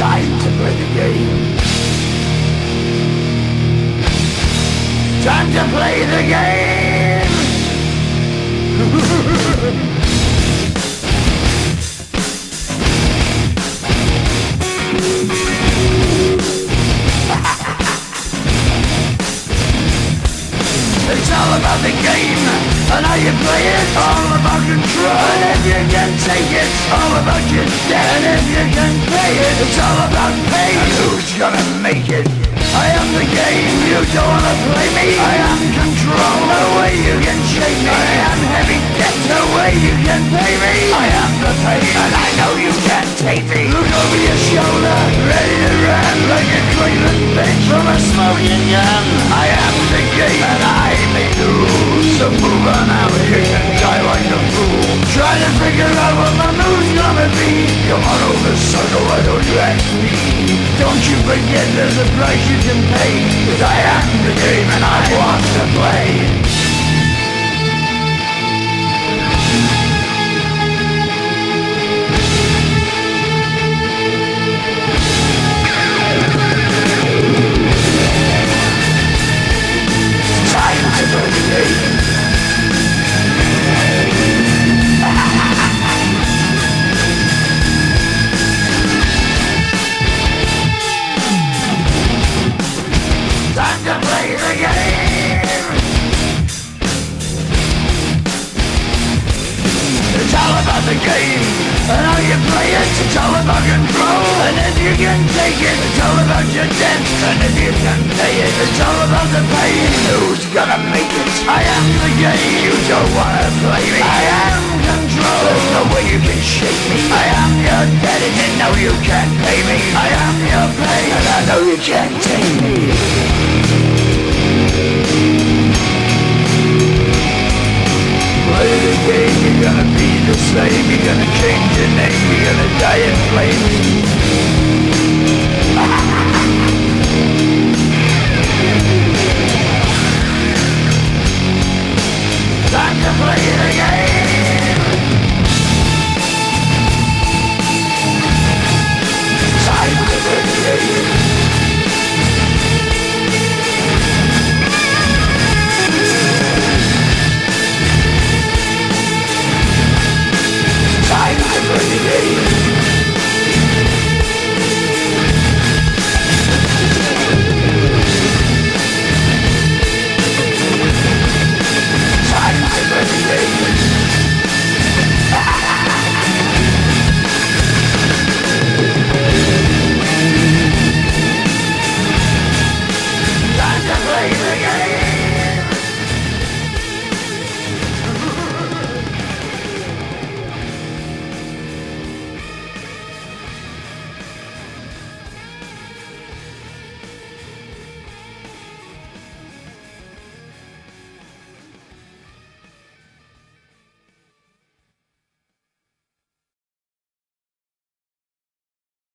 Time to play the game. Time to play the game. It's all about the game and how you play it. All about control, and if you can take it, all about your debt. And if you can pay it, it's all about pain. And who's gonna make it? I am the game, you don't wanna play me. I am control, no way you can shake me. I am heavy debt, no way you can pay me. I am the pain, and I know you can't take me. Look over your shoulder, ready to run like a Cleveland bitch from a smoking gun. I am the game, and I may lose. So move on out, you can die like a fool. Try to figure out what my move's gonna be. Come on over, sucker, why don't you ask me? Don't you forget there's a price you can pay. 'Cause I am the game and I want to play. The game and how you play it, it's all about control. And if you can take it, it's all about your debt. And if you can pay it, it's all about the pain. Who's gonna make it? I am the game, you don't wanna play me. I am control, there's no way you can shake me. I am your debt and you know you can't pay me. I am your pain and I know you can't take me. Play the game, you're gonna be the same. You're gonna change your name, you're gonna die in flames.